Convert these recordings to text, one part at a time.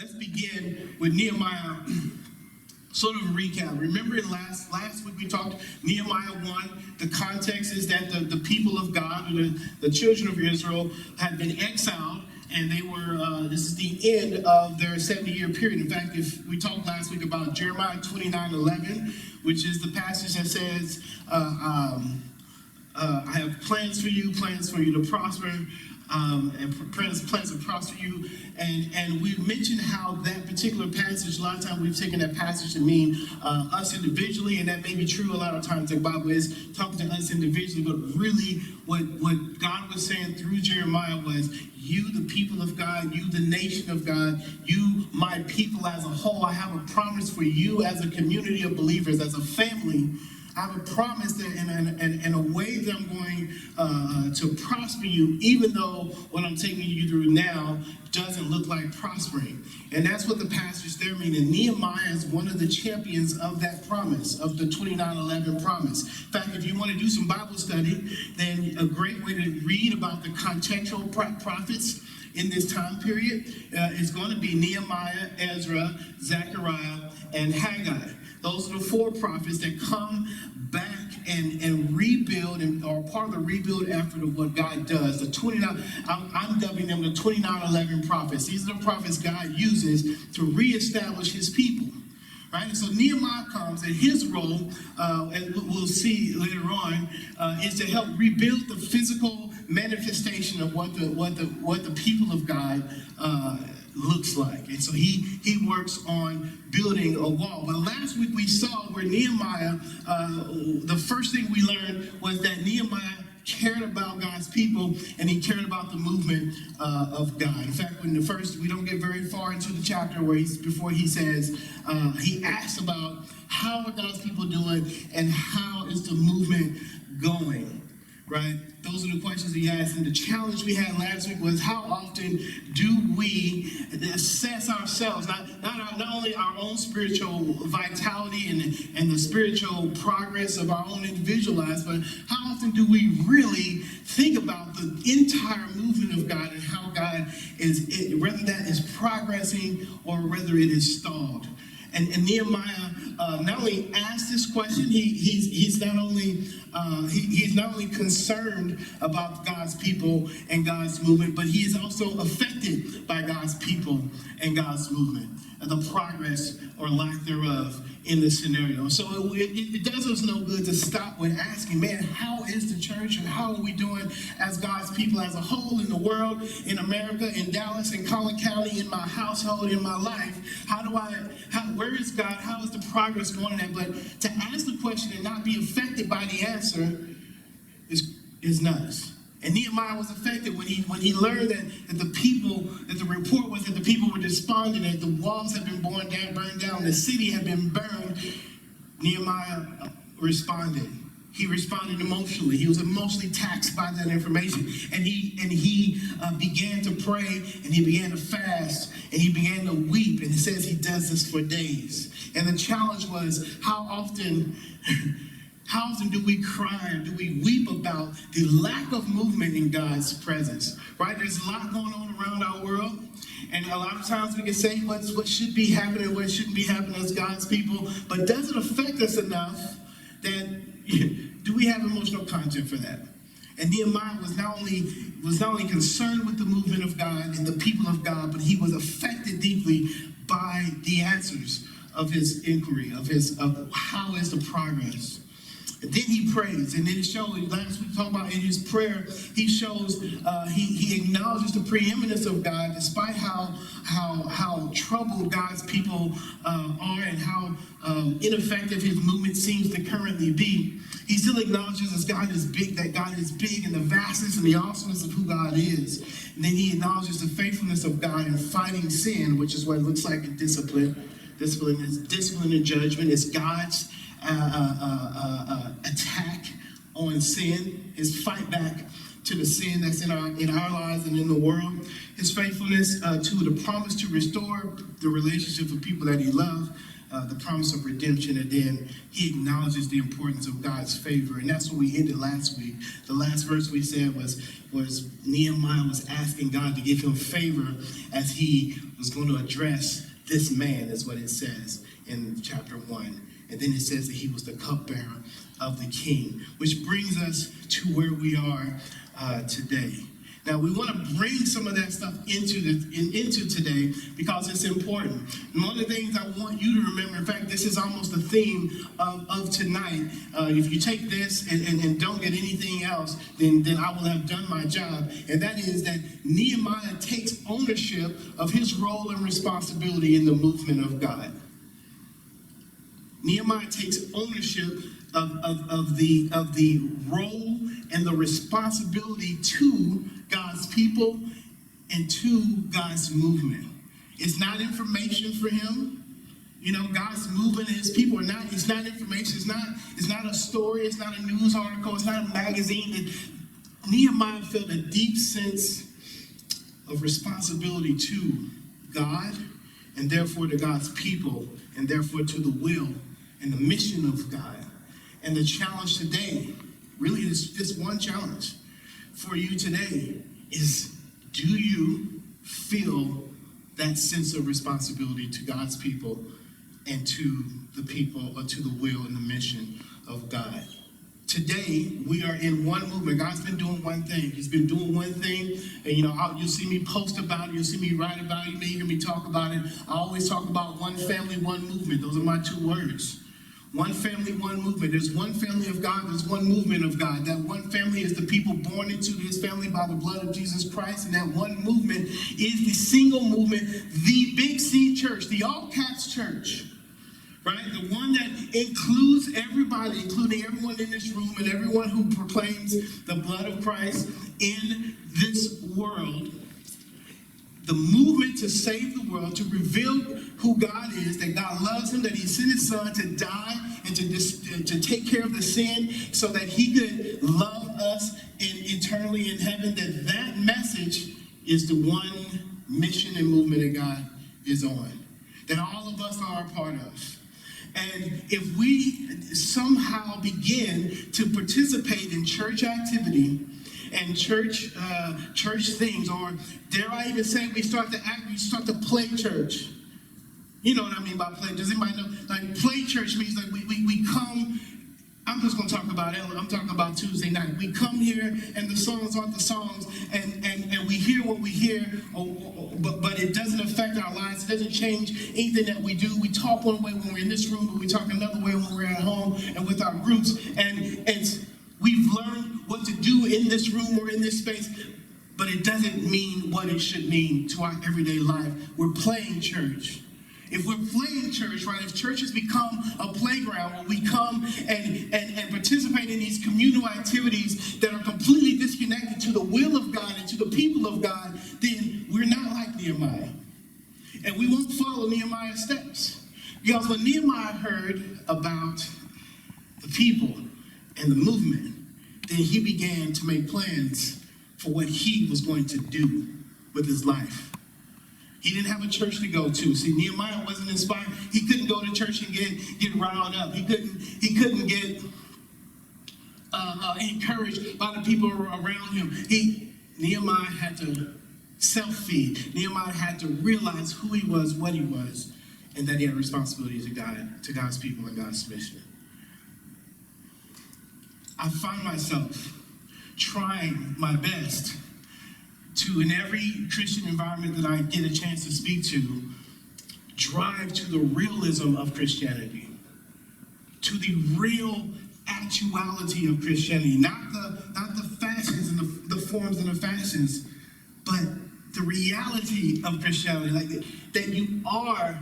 Let's begin with Nehemiah. Sort of a recap. Remember last week we talked Nehemiah 1. The context is that the people of God, or the children of Israel, had been exiled, and they were, this is the end of their 70-year period. In fact, if we talked last week about Jeremiah 29:11, which is the passage that says, I have plans for you to prosper, and plans to prosper you. And we mentioned how that particular passage, a lot of times we've taken that passage to mean us individually, and that may be true a lot of times. The Bible is talking to us individually, but really what God was saying through Jeremiah was, you, the people of God, you, the nation of God, you, my people as a whole, I have a promise for you as a community of believers, as a family. I have a promise that and a way that I'm going to prosper you, even though what I'm taking you through now doesn't look like prospering. And that's what the passage there means. And Nehemiah is one of the champions of that promise, of the 29:11 promise. In fact, if you want to do some Bible study, then a great way to read about the contextual prophets in this time period is going to be Nehemiah, Ezra, Zechariah, and Haggai. Those are the four prophets that come back and rebuild, and are part of the rebuild effort of what God does. The 29, I'm dubbing them the 29:11 prophets. These are the prophets God uses to reestablish his people. Right? And so Nehemiah comes, and his role, and we'll see later on, is to help rebuild the physical manifestation of what the people of God looks like. And so he works on building a wall. But last week we saw where Nehemiah, the first thing we learned was that Nehemiah cared about God's people, and he cared about the movement of God. In fact, we don't get very far into the chapter where before he says, he asks about how are God's people doing and how is the movement going. Right? Those are the questions he asked. And the challenge we had last week was, how often do we assess ourselves, not only our own spiritual vitality and the spiritual progress of our own individual lives, but how often do we really think about the entire movement of God and how God is, whether that is progressing or whether it is stalled. And Nehemiah not only asked this question, he's not only concerned about God's people and God's movement, but he is also affected by God's people and God's movement, and the progress or lack thereof in the scenario. So it does us no good to stop with asking, man, how is the church and how are we doing as God's people as a whole in the world, in America, in Dallas, in Collin County, in my household, in my life? Where is God? How is the progress going in that? But to ask the question and not be affected by the answer is nuts. And Nehemiah was affected when he learned that the report was that the people were despondent, that the walls had been burned down, the city had been burned. Nehemiah responded. He responded emotionally. He was emotionally taxed by that information. And he began to pray, and he began to fast, and he began to weep. And it says he does this for days. And the challenge was, how often do we cry or do we weep about the lack of movement in God's presence? Right? There's a lot going on around our world. And a lot of times we can say what should be happening, what shouldn't be happening as God's people. But does it affect us enough that do we have emotional content for that? And Nehemiah was not only concerned with the movement of God and the people of God, but he was affected deeply by the answers of his inquiry, of how is the progress. And then he prays, and then it shows, last week we talked about in his prayer, he shows, he acknowledges the preeminence of God despite how troubled God's people are and how ineffective his movement seems to currently be. He still acknowledges that God is big and the vastness and the awesomeness of who God is. And then he acknowledges the faithfulness of God in fighting sin, which is what it looks like in discipline. Discipline and judgment is God's attack on sin, his fight back to the sin that's in our lives and in the world, his faithfulness to the promise to restore the relationship with people that he loves, the promise of redemption, and then he acknowledges the importance of God's favor. And that's what we ended last week. The last verse we said was Nehemiah was asking God to give him favor as he was going to address this man, is what it says in chapter 1. And then it says that he was the cupbearer of the king, which brings us to where we are today. Now, we want to bring some of that stuff into today because it's important. And one of the things I want you to remember, in fact, this is almost the theme of tonight. If you take this and don't get anything else, then I will have done my job. And that is that Nehemiah takes ownership of his role and responsibility in the movement of God. Nehemiah takes ownership of the role and the responsibility to God's people and to God's movement. It's not information for him. You know, God's movement and his people are not, it's not information, it's not a story, it's not a news article, it's not a magazine. Nehemiah felt a deep sense of responsibility to God, and therefore to God's people, and therefore to the will and the mission of God. And the challenge today, really is just one challenge for you today, is do you feel that sense of responsibility to God's people and to the people, or to the will and the mission of God? Today, we are in one movement. God's been doing one thing. He's been doing one thing. And, you know, you'll see me post about it. You'll see me write about it. You may hear me talk about it. I always talk about one family, one movement. Those are my two words. One family, one movement. There's one family of God. There's one movement of God. That one family is the people born into his family by the blood of Jesus Christ. And that one movement is the single movement, the Big C church, the all caps church. Right? The one that includes everybody, including everyone in this room and everyone who proclaims the blood of Christ in this world. The movement to save the world, to reveal who God is, that God loves him, that he sent his son to die and to take care of the sin so that he could love us eternally in heaven, that message is the one mission and movement that God is on, that all of us are a part of. And if we somehow begin to participate in church activity and church things, or dare I even say we start to play church. You know what I mean by play? Does anybody know? Like, play church means like we come. I'm just going to talk about it. I'm talking about Tuesday night. We come here, and the songs aren't the songs, and we hear what we hear, but it doesn't affect our lives. It doesn't change anything that we do. We talk one way when we're in this room, but we talk another way when we're at home and with our groups. And we've learned what to do in this room or in this space, but it doesn't mean what it should mean to our everyday life. We're playing church. If we're playing church, right, if church has become a playground where we come and participate in these communal activities that are completely disconnected to the will of God and to the people of God, then we're not like Nehemiah. And we won't follow Nehemiah's steps. Because when Nehemiah heard about the people and the movement, then he began to make plans for what he was going to do with his life. He didn't have a church to go to. See, Nehemiah wasn't inspired. He couldn't go to church and get riled up. He couldn't get encouraged by the people around him. Nehemiah had to self-feed. Nehemiah had to realize who he was, what he was, and that he had responsibility to God's people and God's mission. I find myself trying my best to, in every Christian environment that I get a chance to speak to, drive to the realism of Christianity, to the real actuality of Christianity, not the fashions and the forms and the fashions, but the reality of Christianity, like that you are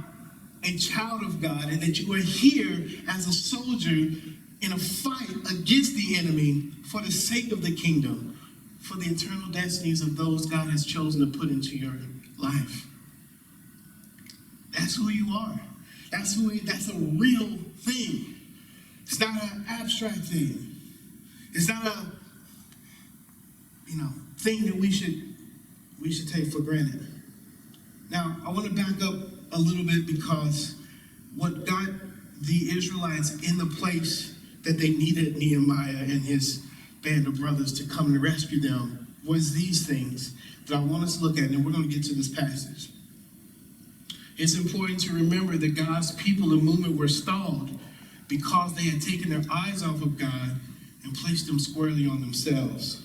a child of God and that you are here as a soldier in a fight against the enemy for the sake of the kingdom, for the eternal destinies of those God has chosen to put into your life. That's who you are. That's a real thing. It's not an abstract thing. It's not a thing that we should take for granted. Now, I want to back up a little bit because what got the Israelites in the place that they needed Nehemiah and his band of brothers to come and rescue them was these things that I want us to look at, and we're going to get to this passage. It's important to remember that God's people and movement were stalled because they had taken their eyes off of God and placed them squarely on themselves.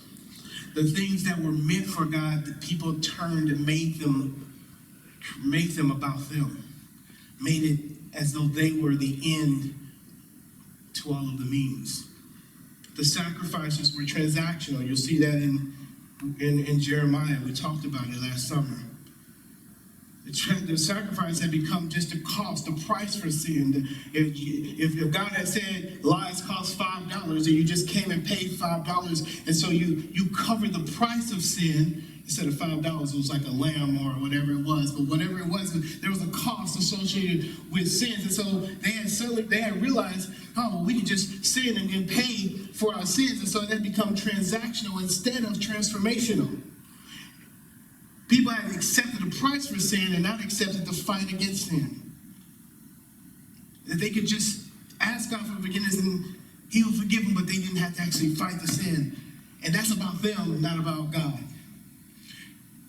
The things that were meant for God, the people turned and made them about them. Made it as though they were the end to all of the means. The sacrifices were transactional. You'll see that in Jeremiah. We talked about it last summer. The sacrifice had become just a cost, a price for sin. If God had said lies cost $5 and you just came and paid $5, and so you covered the price of sin, instead of $5, it was like a lamb or whatever it was. But whatever it was, there was a cost associated with sins. And so they had realized, oh, we could just sin and pay for our sins. And so that become transactional instead of transformational. People had accepted the price for sin and not accepted the fight against sin. That they could just ask God for forgiveness and he will forgive them, but they didn't have to actually fight the sin. And that's about them, not about God.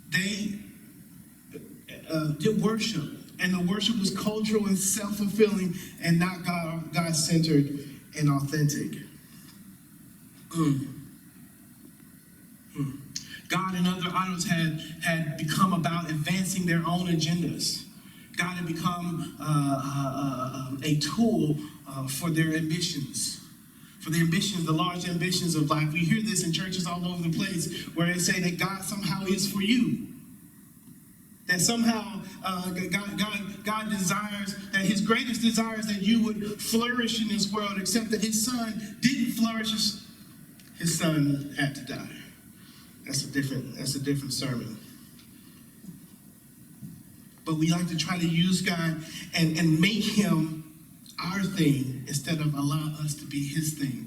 They did worship, and the worship was cultural and self-fulfilling and not God-centered and authentic. God and other idols had become about advancing their own agendas. God had become a tool for their ambitions. For the ambitions, the large ambitions of life. We hear this in churches all over the place where they say that God somehow is for you. That somehow God desires, that his greatest desire is that you would flourish in this world, except that his son didn't flourish. His son had to die. That's a different sermon. But we like to try to use God and make him our thing instead of allow us to be his thing.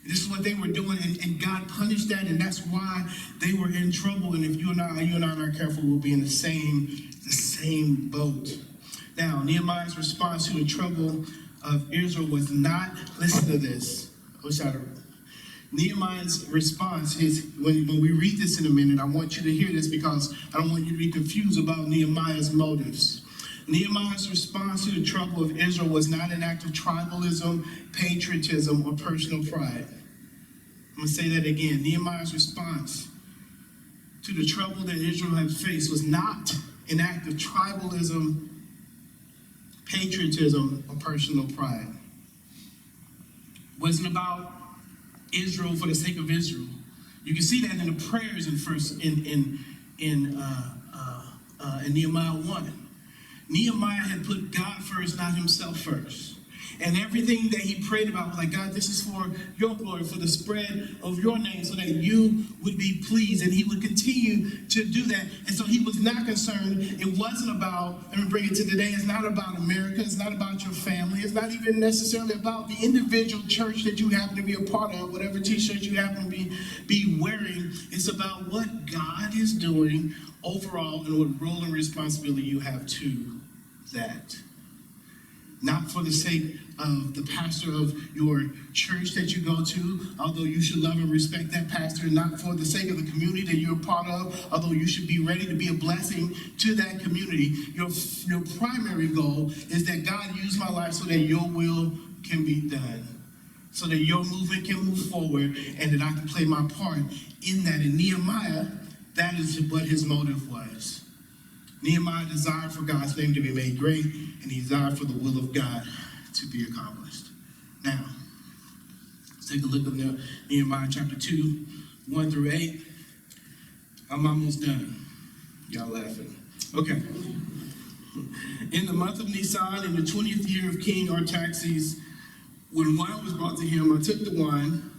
This is what they were doing, and God punished that, and that's why they were in trouble. And if you and I aren't careful, we'll be in the same boat. Now, Nehemiah's response to the trouble of Israel was not, listen to this. Nehemiah's response is, when we read this in a minute, I want you to hear this because I don't want you to be confused about Nehemiah's motives. Nehemiah's response to the trouble of Israel was not an act of tribalism, patriotism, or personal pride. I'm going to say that again. Nehemiah's response to the trouble that Israel had faced was not an act of tribalism, patriotism, or personal pride. It wasn't about Israel for the sake of Israel. You can see that in the prayers in Nehemiah 1. Nehemiah had put God first, not himself first. And everything that he prayed about was like, God, this is for your glory, for the spread of your name, so that you would be pleased. And he would continue to do that. And so he was not concerned. It wasn't about, let me bring it to today, it's not about America. It's not about your family. It's not even necessarily about the individual church that you happen to be a part of, whatever t-shirt you happen to be wearing. It's about what God is doing overall and what role and responsibility you have to that. Not for the sake of the pastor of your church that you go to, although you should love and respect that pastor. Not for the sake of the community that you're a part of, although you should be ready to be a blessing to that community. Your primary goal is that God use my life so that your will can be done, so that your movement can move forward, and that I can play my part in that. In Nehemiah, that is what his motive was. Nehemiah desired for God's name to be made great, and he desired for the will of God to be accomplished. Now, let's take a look at Nehemiah chapter 2, 1 through 8. I'm almost done. Y'all laughing. Okay. In the month of Nisan, in the 20th year of King Artaxerxes, when wine was brought to him, I took the wine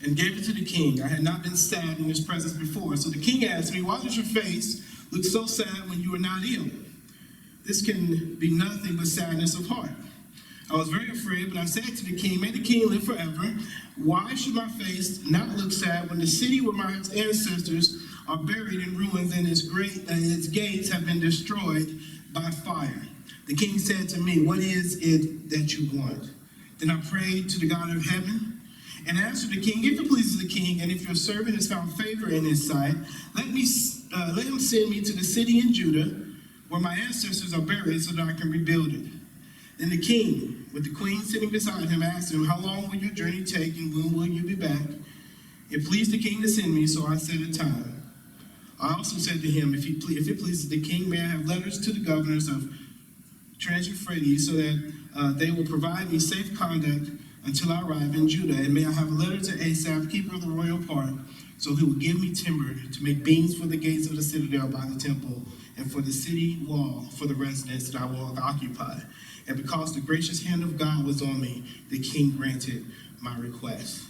and gave it to the king. I had not been sad in his presence before. So the king asked me, why does your face look so sad when you are not ill? This can be nothing but sadness of heart. I was very afraid, but I said to the king, may the king live forever. Why should my face not look sad when the city where my ancestors are buried in ruins, and its gates have been destroyed by fire. The king said to me, what is it that you want? Then I prayed to the God of heaven and answered the king, if it pleases the king, and if your servant has found favor in his sight, let him send me to the city in Judah where my ancestors are buried so that I can rebuild it. Then the king, with the queen sitting beside him, asked him, how long will your journey take, and when will you be back? It pleased the king to send me, so I set a time. I also said to him, if it pleases the king, may I have letters to the governors of Trans Euphrates, so that they will provide me safe conduct until I arrive in Judah, and may I have a letter to Asaph, keeper of the royal park, so he will give me timber to make beams for the gates of the citadel by the temple, and for the city wall, for the residence that I will occupy. And because the gracious hand of God was on me, the king granted my request.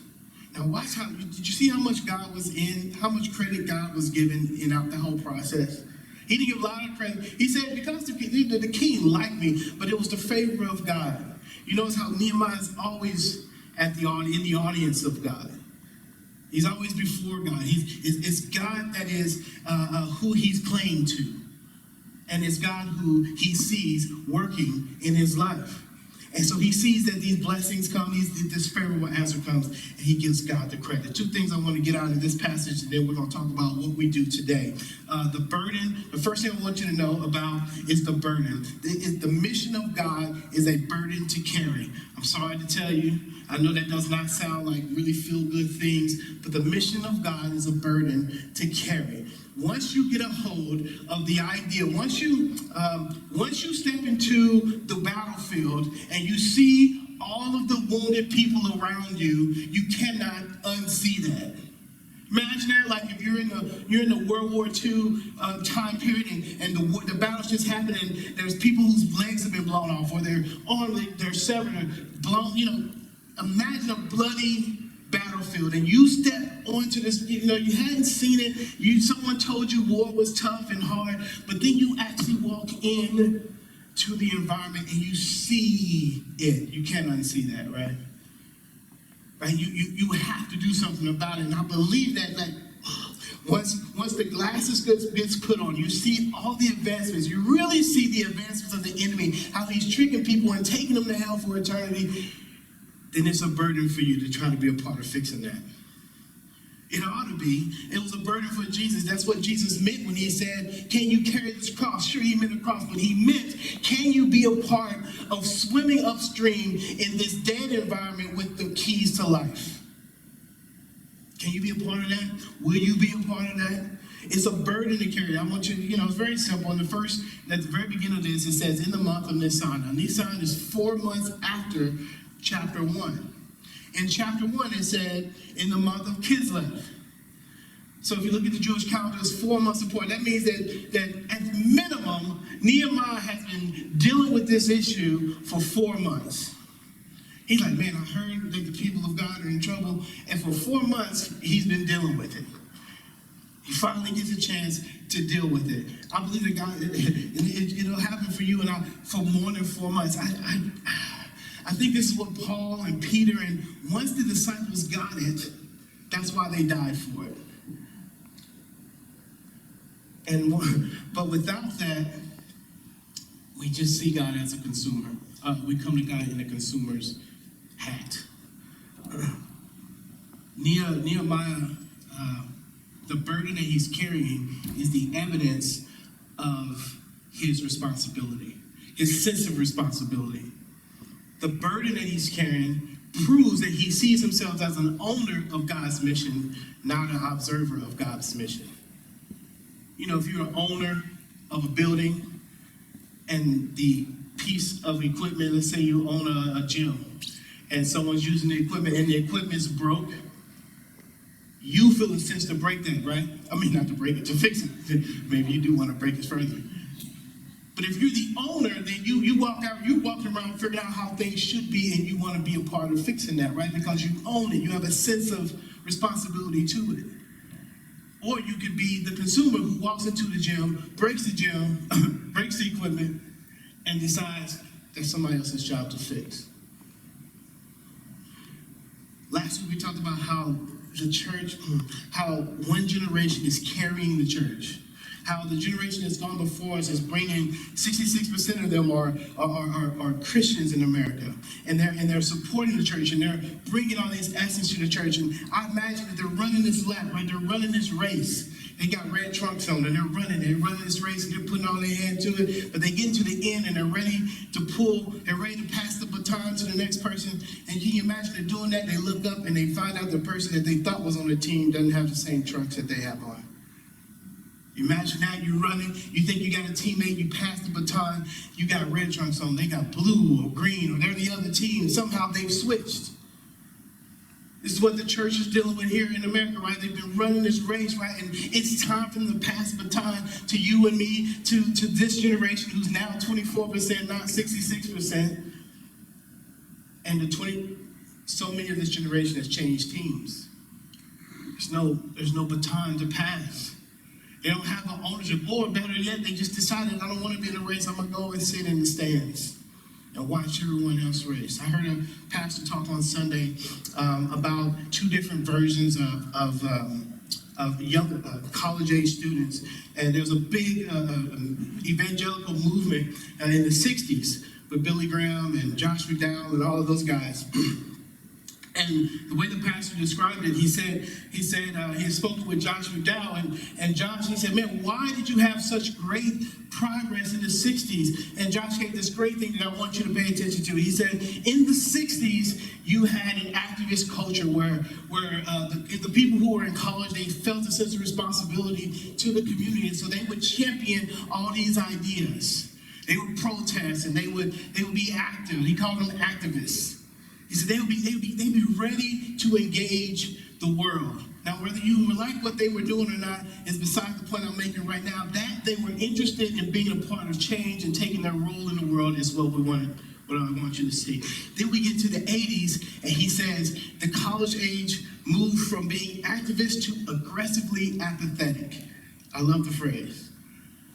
Now watch how, did you see how much God was in, how much credit God was given in the whole process? He didn't give a lot of credit. He said, because the king liked me, but it was the favor of God. You notice how Nehemiah is always in the audience of God. He's always before God. It's God that is who he's playing to. And it's God who he sees working in his life. And so he sees that these blessings come, this favorable answer comes, and he gives God the credit. Two things I want to get out of this passage, and then we're going to talk about what we do today. The burden, the first thing I want you to know about is the burden. The mission of God is a burden to carry. I'm sorry to tell you, I know that does not sound like really feel-good things, but the mission of God is a burden to carry. Once you get a hold of the idea, once you step into the battlefield and you see all of the wounded people around you, you cannot unsee that. Imagine that, like if you're in the World War II time period, and the battle's just happened, and there's people whose legs have been blown off, or their arms, they're severed, or blown. Imagine a bloody battlefield, and you step onto this. You hadn't seen it. Someone told you war was tough and hard, but then you actually walk in to the environment and you see it. You can't unsee that, right? Right? You have to do something about it. And I believe that, like, once the glasses gets put on, you see all the advancements. You really see the advancements of the enemy, how he's tricking people and taking them to hell for eternity. Then it's a burden for you to try to be a part of fixing that. It ought to be. It was a burden for Jesus. That's what Jesus meant when he said, can you carry this cross? Sure, he meant a cross, but he meant, can you be a part of swimming upstream in this dead environment with the keys to life? Can you be a part of that? Will you be a part of that? It's a burden to carry. I want you, it's very simple. At the very beginning of this, it says, in the month of Nisan. Now, Nisan is 4 months after chapter 1. In chapter 1, it said, in the month of Kislev. So if you look at the Jewish calendar, it's 4 months apart. That means that at minimum, Nehemiah has been dealing with this issue for 4 months. He's like, man, I heard that the people of God are in trouble. And for 4 months, he's been dealing with it. He finally gets a chance to deal with it. I believe that God, it'll happen for you and I for more than 4 months. I think this is what Paul and Peter, and once the disciples got it, that's why they died for it. But without that, we just see God as a consumer. We come to God in a consumer's hat. Nehemiah, the burden that he's carrying is the evidence of his responsibility, his sense of responsibility. The burden that he's carrying proves that he sees himself as an owner of God's mission, not an observer of God's mission. If you're an owner of a building and the piece of equipment, let's say you own a gym and someone's using the equipment and the equipment's broke, you feel a sense to break that, right? I mean, not to break it, to fix it. Maybe you do want to break it further. But if you're the owner, then you walk around figuring out how things should be, and you want to be a part of fixing that, right? Because you own it. You have a sense of responsibility to it. Or you could be the consumer who walks into the gym, breaks the equipment, and decides that's somebody else's job to fix. Last week we talked about how the church, how one generation is carrying the church. How the generation that's gone before us is bringing 66% of them are Christians in America, and they're supporting the church, and they're bringing all these essence to the church. And I imagine that they're running this lap, right? They're running this race. They got red trunks on, and they're running this race, and they're putting all their hand to it. But they get to the end, and they're ready to pull. They're ready to pass the baton to the next person. And can you imagine they're doing that? They look up and they find out the person that they thought was on the team doesn't have the same trunks that they have on. Imagine that you're running, you think you got a teammate, you pass the baton, you got red trunks on, they got blue or green, or they're the other team. Somehow they've switched. This is what the church is dealing with here in America, right? They've been running this race, right? And it's time for them to pass the baton to you and me, to this generation who's now 24%, not 66%. And so many of this generation has changed teams. There's no baton to pass. They don't have an ownership, or better yet, they just decided, I don't want to be in a race, I'm going to go and sit in the stands and watch everyone else race. I heard a pastor talk on Sunday about two different versions of young college-age students, and there's a big evangelical movement in the 60s with Billy Graham and Josh McDowell and all of those guys. And the way the pastor described it, he said he had spoken with Josh McDowell, and Josh, he said, man, why did you have such great progress in the 60s? And Josh gave this great thing that I want you to pay attention to. He said, in the 60s, you had an activist culture where the people who were in college, they felt a sense of responsibility to the community, and so they would champion all these ideas. They would protest, and they would be active. He called them activists. He said they'd be ready to engage the world. Now, whether you like what they were doing or not is beside the point I'm making right now. That they were interested in being a part of change and taking their role in the world is what I want you to see. Then we get to the 80s, and he says the college age moved from being activist to aggressively apathetic. I love the phrase.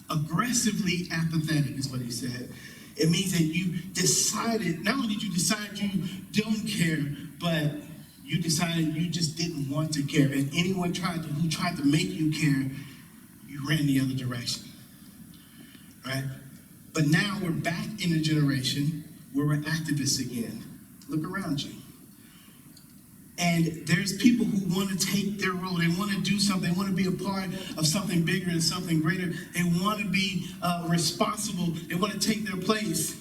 Aggressively apathetic is what he said. It means that you decided, not only did you decide you don't care, but you decided you just didn't want to care. And anyone who tried to make you care, you ran the other direction, right? But now we're back in a generation where we're activists again. Look around you. And there's people who want to take their role. They want to do something. They want to be a part of something bigger and something greater. They want to be responsible. They want to take their place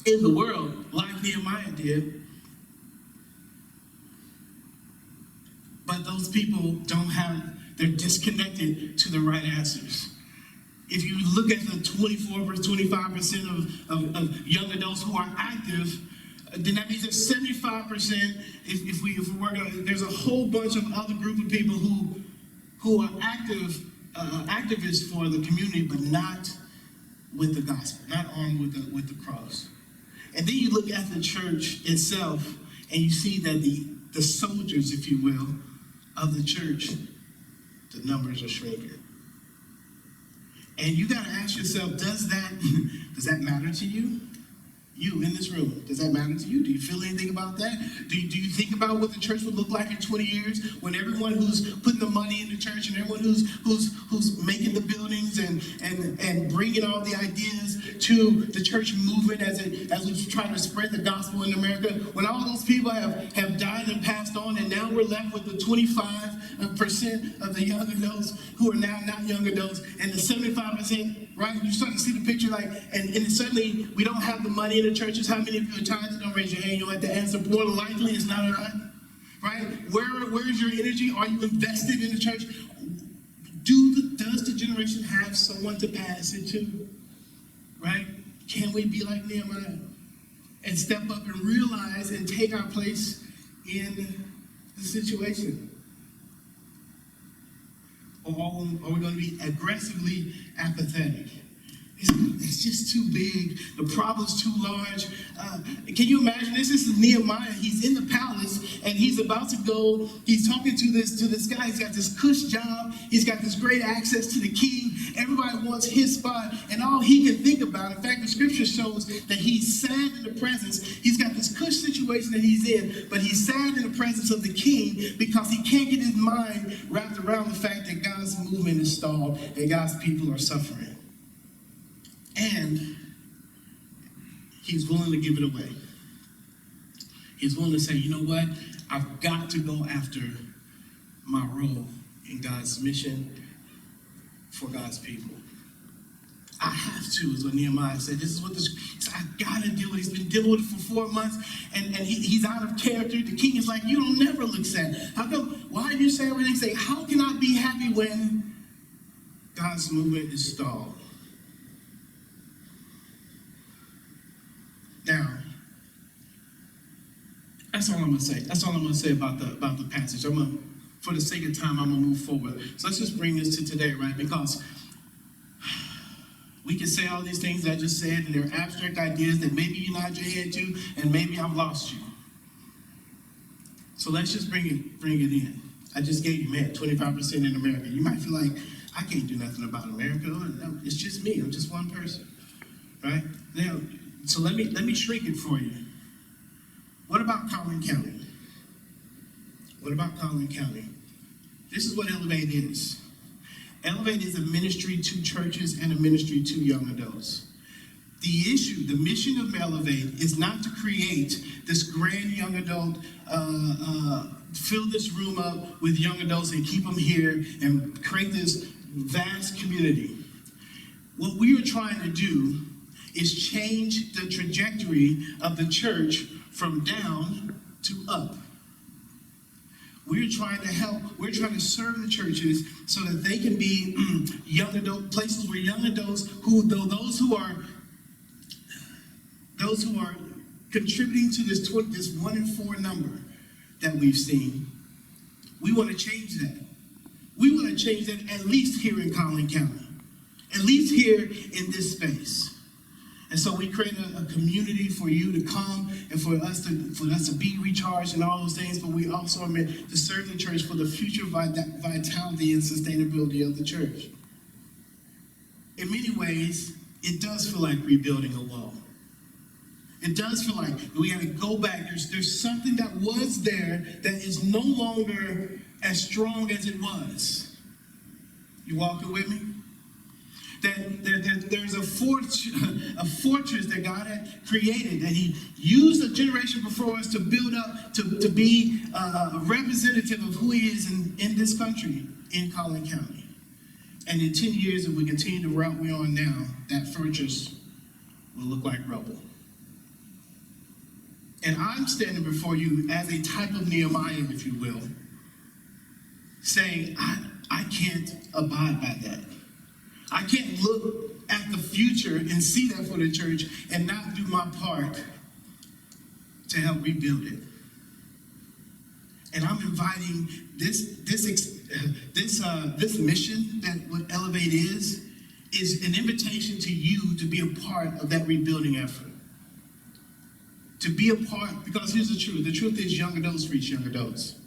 in the world like Nehemiah did. But those people they're disconnected to the right answers. If you look at the 25% of young adults who are active, then that means that 75%, if we work on it, there's a whole bunch of other group of people who are activists for the community, but not with the gospel, not armed with the cross. And then you look at the church itself, and you see that the soldiers, if you will, of the church, the numbers are shrinking. And you got to ask yourself, does that matter to you? You in this room, does that matter to you? Do you feel anything about that? Do you think about what the church would look like in 20 years when everyone who's putting the money in the church and everyone who's making the buildings and bringing all the ideas to the church movement as we try to spread the gospel in America, when all those people have died and passed on, and now we're left with the 25% of the young adults who are now not young adults, and the 75%, right? You start to see the picture, and suddenly we don't have the money in the churches. How many of you are tithing? Don't raise your hand. You'll have to answer. More than likely, it's not right? Where's your energy? Are you invested in the church? Does the generation have someone to pass it to? Right? Can we be like Nehemiah and step up and realize and take our place in the situation? Or are we going to be aggressively apathetic? It's just too big. The problem's too large. Can you imagine this? This is Nehemiah. He's in the palace and he's about to go. He's talking to this guy. He's got this cush job. He's got this great access to the king. Everybody wants his spot, and all he can think about. In fact, the scripture shows that he's sad in the presence. He's got this cush situation that he's in, but he's sad in the presence of the king because he can't get his mind wrapped around the fact that God's movement is stalled and God's people are suffering. And he's willing to give it away. He's willing to say, you know what? I've got to go after my role in God's mission for God's people. I have to, is what Nehemiah said. This is what this, he said, I've got to deal with it. He's been dealing with it for 4 months, and he's out of character. The king is like, you don't never look sad. How come, why are you saying everything? Say, how can I be happy when God's movement is stalled? Now, that's all I'm gonna say. That's all I'm gonna say about the passage. For the sake of time, I'm gonna move forward. So let's just bring this to today, right? Because we can say all these things that I just said, and they're abstract ideas that maybe you nod your head to, and maybe I've lost you. So let's just bring it in. I just gave you, 25% in America. You might feel like I can't do nothing about America. No, it's just me. I'm just one person, right? Now. So let me shrink it for you. What about Collin County? What about Collin County? This is what Elevate is. Elevate is a ministry to churches and a ministry to young adults. The issue, the mission of Elevate is not to create this grand young adult, fill this room up with young adults and keep them here and create this vast community. What we are trying to do is change the trajectory of the church from down to up. We're trying to serve the churches so that they can be young adult places where young adults those who are contributing to this 1 in 4 number that we've seen. We want to change that. We want to change that at least here in Collin County, at least here in this space. And so we create a community for you to come and for us to be recharged and all those things, but we also are meant to serve the church for the future vitality and sustainability of the church. In many ways, it does feel like rebuilding a wall. It does feel like we got to go back. There's something that was there that is no longer as strong as it was. You walking with me? That there's a fortress that God had created, that he used a generation before us to build up, to be a representative of who he is in this country, in Collin County. And in 10 years, if we continue the route we're on now, that fortress will look like rubble. And I'm standing before you as a type of Nehemiah, if you will, saying, I can't abide by that. I can't look at the future and see that for the church and not do my part to help rebuild it. And I'm inviting this mission that what Elevate is an invitation to you to be a part of that rebuilding effort. To be a part, because here's the truth. The truth is young adults reach young adults.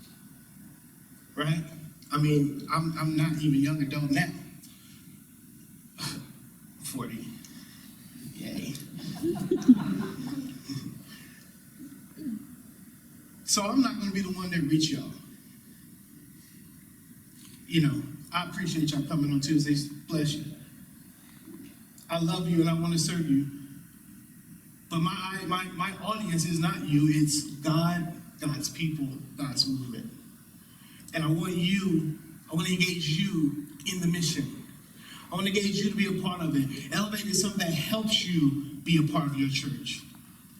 Right? I mean, I'm not even young adult now. 40. Yay. So I'm not going to be the one that reach y'all. You know, I appreciate y'all coming on Tuesdays. Bless you. I love you and I want to serve you. But my audience is not you. It's God, God's people, God's movement. And I want to engage you in the mission. I want to engage you to be a part of it. Elevate is something that helps you be a part of your church.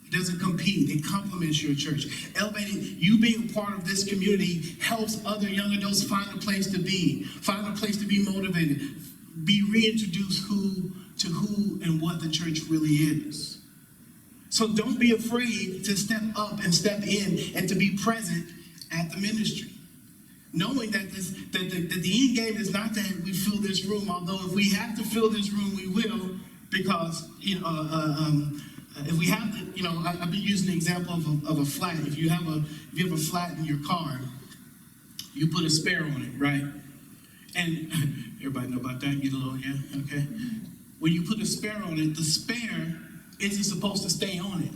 It doesn't compete. It complements your church. Elevate, you being a part of this community helps other young adults find a place to be motivated, be reintroduced to who and what the church really is. So don't be afraid to step up and step in and to be present at the ministry. Knowing that the end game is not that we fill this room, although if we have to fill this room, we will. Because, if we have to, I've been using the example of a flat. If you have a flat in your car, you put a spare on it, right? And everybody know about that? Get a little, yeah, okay. When you put a spare on it, the spare isn't supposed to stay on it.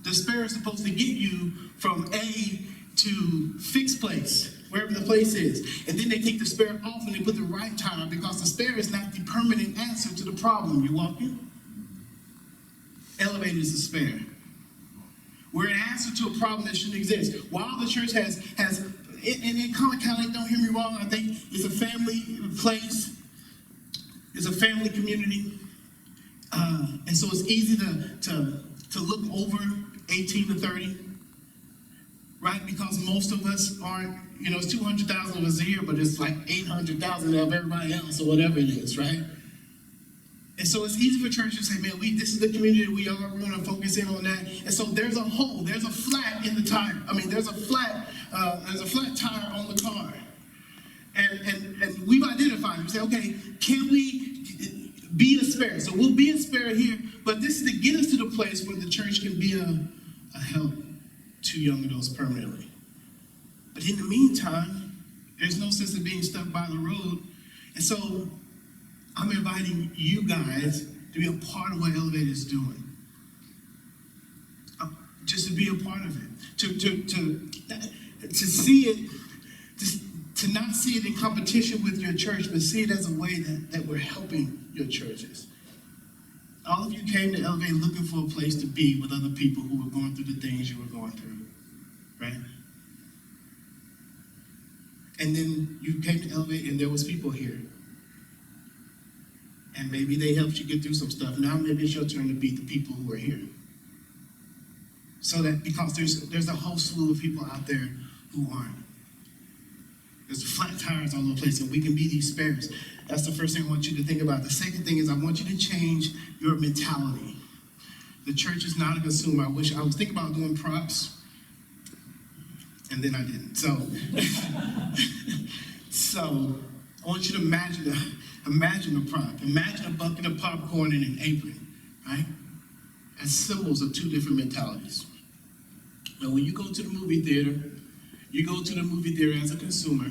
The spare is supposed to get you from A to fixed place, wherever the place is. And then they take the spare off and they put the right tire, because the spare is not the permanent answer to the problem. You walking? Elevator is the spare. We're an answer to a problem that shouldn't exist. While the church has and it kind of, don't hear me wrong, I think it's a family place. It's a family community. And so it's easy to look over 18 to 30, right? Because most of us aren't, it's 200,000 of us here, but it's like 800,000 of everybody else, or whatever it is, right? And so it's easy for church to say, man, this is the community we are. We want to focus in on that. And so there's a hole, there's a flat in the tire. There's a flat tire on the car. And we've identified it. We say, okay, can we be a spare? So we'll be a spare here, but this is to get us to the place where the church can be a help to young adults permanently. But in the meantime, there's no sense of being stuck by the road. And so I'm inviting you guys to be a part of what Elevate is doing. Just to be a part of it. To see it, to not see it in competition with your church, but see it as a way that we're helping your churches. All of you came to Elevate looking for a place to be with other people who were going through the things you were going through, right? And then you came to Elevate and there was people here. And maybe they helped you get through some stuff. Now maybe it's your turn to be the people who are here. So that, because there's a whole slew of people out there who aren't. There's flat tires all over the place, and we can be these spares. That's the first thing I want you to think about. The second thing is I want you to change your mentality. The church is not a consumer. I was thinking about doing props, and then I didn't. So I want you to imagine a prop. Imagine a bucket of popcorn and an apron, right? As symbols of two different mentalities. Now, when you go to the movie theater, you go to the movie theater as a consumer,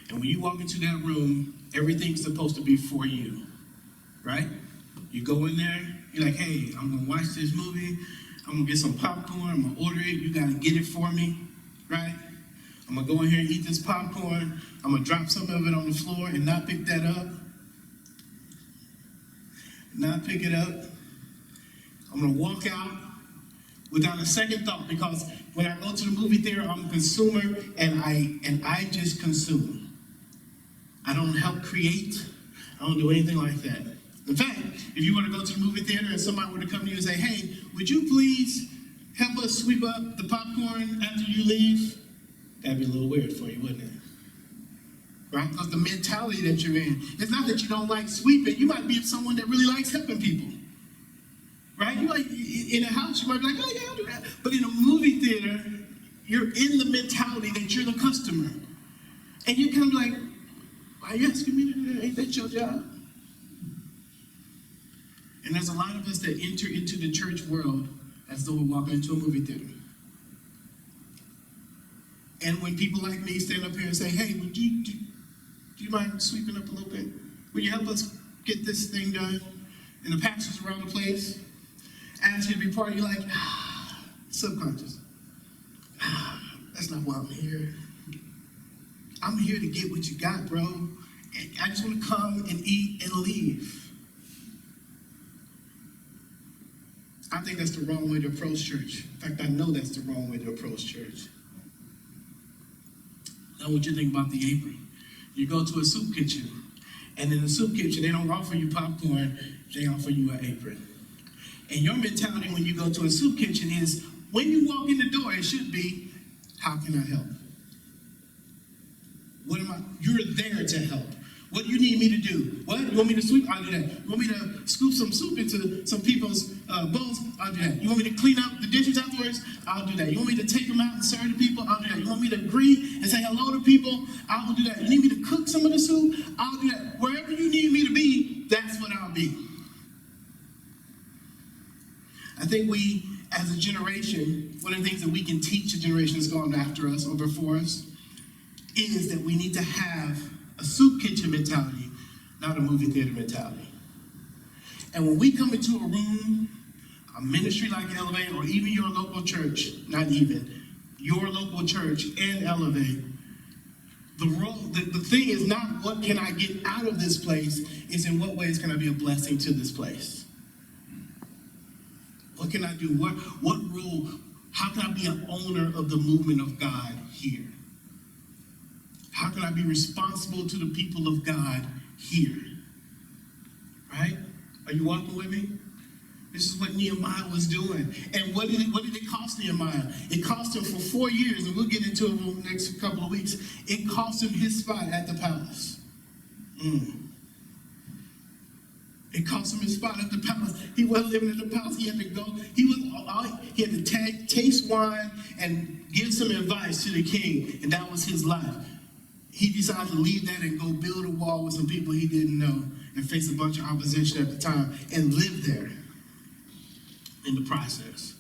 and when you walk into that room, everything's supposed to be for you, right? You go in there, you're like, hey, I'm gonna watch this movie, I'm gonna get some popcorn, I'm gonna order it, you gotta get it for me, right? I'm gonna go in here and eat this popcorn, I'm gonna drop some of it on the floor and not pick that up. Not pick it up. I'm gonna walk out without a second thought, because when I go to the movie theater, I'm a consumer and I just consume. I don't help create. I don't do anything like that. In fact, if you want to go to the movie theater and somebody were to come to you and say, hey, would you please help us sweep up the popcorn after you leave? That'd be a little weird for you, wouldn't it? Right? Because the mentality that you're in, it's not that you don't like sweeping. You might be someone that really likes helping people. Right? You like in a house, you might be like, oh yeah, I'll do that. But in a movie theater, you're in the mentality that you're the customer. And you're kind of like, why are you asking me to do that? Ain't that your job? And there's a lot of us that enter into the church world as though we're walking into a movie theater. And when people like me stand up here and say, hey, do you mind sweeping up a little bit? Will you help us get this thing done? And the pastors around the place ask you to be part of it, you're like, subconscious. That's not why I'm here. I'm here to get what you got, bro. I just want to come and eat and leave. I think that's the wrong way to approach church. In fact, I know that's the wrong way to approach church. Now, what you think about the apron? You go to a soup kitchen, and in the soup kitchen, they don't offer you popcorn, they offer you an apron. And your mentality when you go to a soup kitchen is, when you walk in the door, it should be, how can I help? You're there to help. What do you need me to do? What? You want me to sweep? I'll do that. You want me to scoop some soup into some people's bowls? I'll do that. You want me to clean up the dishes afterwards? I'll do that. You want me to take them out and serve the people? I'll do that. You want me to greet and say hello to people? I will do that. You need me to cook some of the soup? I'll do that. Wherever you need me to be, that's what I'll be. I think we, as a generation, one of the things that we can teach a generation that's gone after us or before us is that we need to have a soup kitchen mentality, not a movie theater mentality. And when we come into a room, a ministry like Elevate, or even your local church, not even, your local church and Elevate, the thing is not what can I get out of this place, is in what ways can I be a blessing to this place? What can I do? What role? How can I be an owner of the movement of God here? How can I be responsible to the people of God here? Right? Are you walking with me? This is what Nehemiah was doing. And what did it cost Nehemiah? It cost him for 4 years, and we'll get into it in the next couple of weeks. It cost him his spot at the palace. It cost him his spot at the palace. He wasn't living in the palace. He had to go. He had to taste wine and give some advice to the king, and that was his life. He decided to leave that and go build a wall with some people he didn't know and face a bunch of opposition at the time and live there in the process.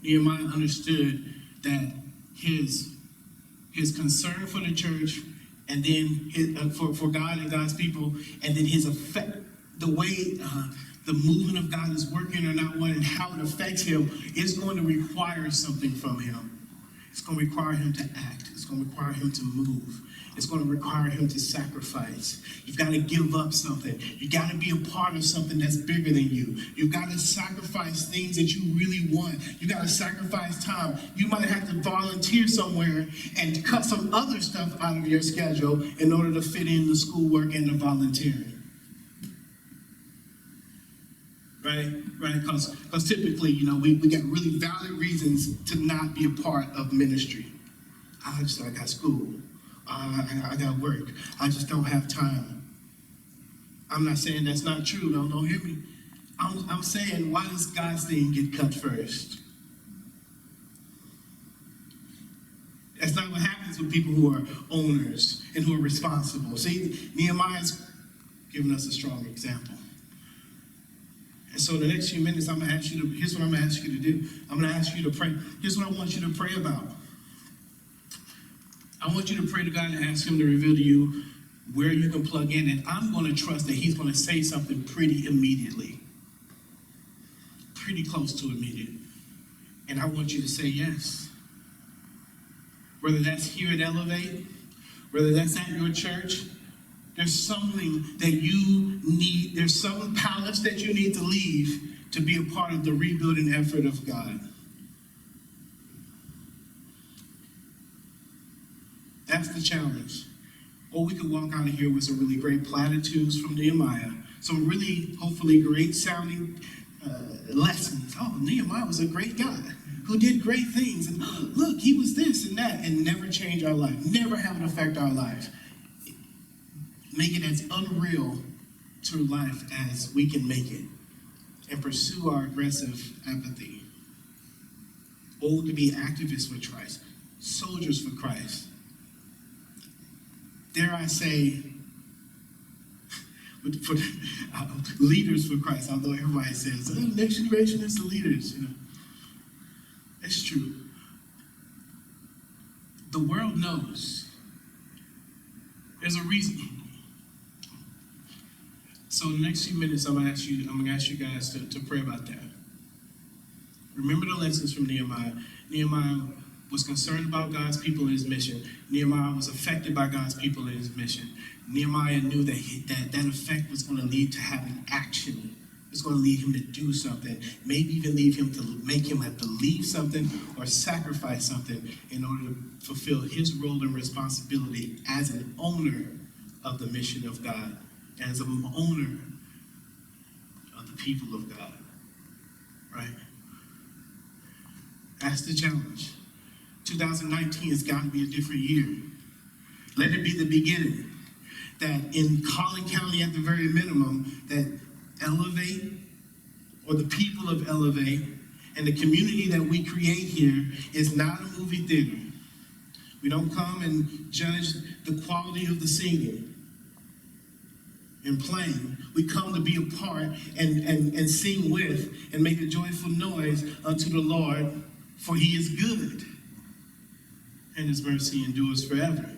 Nehemiah understood that his concern for the church, and then for God and God's people, and then his effect, the way the movement of God is working or not one, and how it affects him, is going to require something from him. It's going to require him to act. It's going to require him to move. It's going to require him to sacrifice. You've got to give up something. You've got to be a part of something that's bigger than you. You've got to sacrifice things that you really want. You've got to sacrifice time. You might have to volunteer somewhere and cut some other stuff out of your schedule in order to fit in the schoolwork and the volunteering. Right? Because typically, we got really valid reasons to not be a part of ministry. I got school. I got work. I just don't have time. I'm not saying that's not true. Don't hear me. I'm saying, why does God's thing get cut first? That's not what happens with people who are owners and who are responsible. See, Nehemiah's giving us a strong example. And so the next few minutes, here's what I'm going to ask you to do. I'm going to ask you to pray. Here's what I want you to pray about. I want you to pray to God and ask him to reveal to you where you can plug in. And I'm going to trust that he's going to say something pretty immediately. Pretty close to immediate. And I want you to say yes. Whether that's here at Elevate, whether that's at your church, there's something that you need, there's some palace that you need to leave to be a part of the rebuilding effort of God. That's the challenge. Or we could walk out of here with some really great platitudes from Nehemiah, some really, hopefully, great sounding lessons. Oh, Nehemiah was a great guy who did great things. And look, he was this and that, and never change our life, never have it affect our life. Make it as unreal to life as we can make it, and pursue our aggressive apathy. Or we could be activists for Christ, soldiers for Christ. Dare I say, leaders for Christ, although everybody says, the next generation is the leaders. It's true. The world knows. There's a reason. So in the next few minutes, I'm gonna ask you guys to pray about that. Remember the lessons from Nehemiah. Nehemiah was concerned about God's people and his mission. Nehemiah was affected by God's people and his mission. Nehemiah knew that effect was going to lead to having action. It's going to lead him to do something. Maybe even lead him to make him have to leave something or sacrifice something in order to fulfill his role and responsibility as an owner of the mission of God, as an owner of the people of God. Right? That's the challenge. 2019 has got to be a different year. Let it be the beginning. That in Collin County, at the very minimum, that Elevate, or the people of Elevate, and the community that we create here is not a movie theater. We don't come and judge the quality of the singing. and playing. We come to be a part and sing with and make a joyful noise unto the Lord, for he is good, and his mercy endures forever.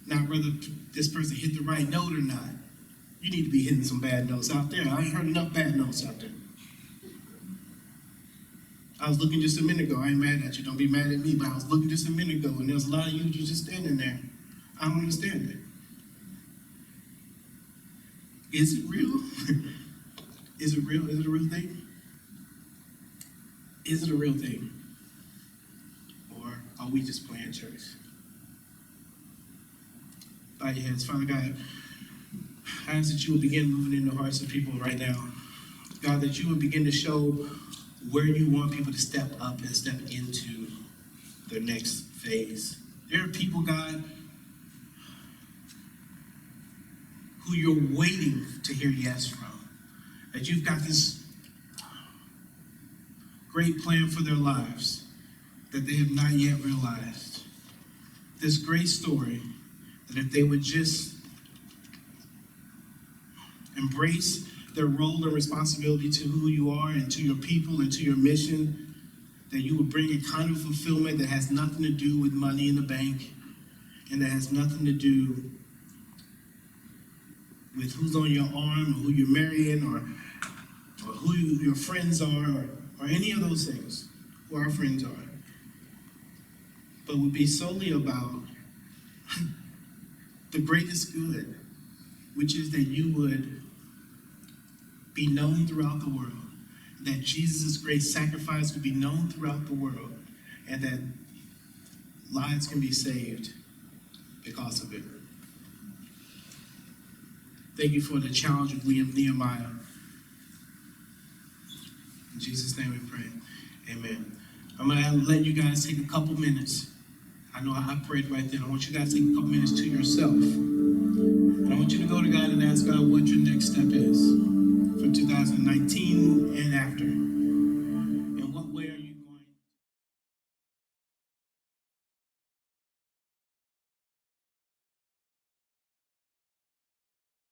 Now, whether this person hit the right note or not, you need to be hitting some bad notes out there. I've heard enough bad notes out there. I was looking just a minute ago. I ain't mad at you. Don't be mad at me. But I was looking just a minute ago, and there's a lot of you just standing there. I don't understand it. Is it real? Is it real? Is it a real thing? Is it a real thing? Or are we just playing church? Bow your heads. Father God, I ask that you would begin moving in the hearts of people right now. God, that you would begin to show where you want people to step up and step into their next phase. There are people, God, who you're waiting to hear yes from. That you've got this great plan for their lives that they have not yet realized. This great story that if they would just embrace their role and responsibility to who you are and to your people and to your mission, that you would bring a kind of fulfillment that has nothing to do with money in the bank and that has nothing to do with who's on your arm or who you're marrying or who your friends are or any of those things, who our friends are. But would be solely about the greatest good, which is that you would be known throughout the world, that Jesus' great sacrifice would be known throughout the world, and that lives can be saved because of it. Thank you for the challenge of Nehemiah. In Jesus' name we pray. Amen. I'm going to let you guys take a couple minutes. I know I prayed right then. I want you guys to take a couple minutes to yourself. And I want you to go to God and ask God what your next step is for 2019 and after.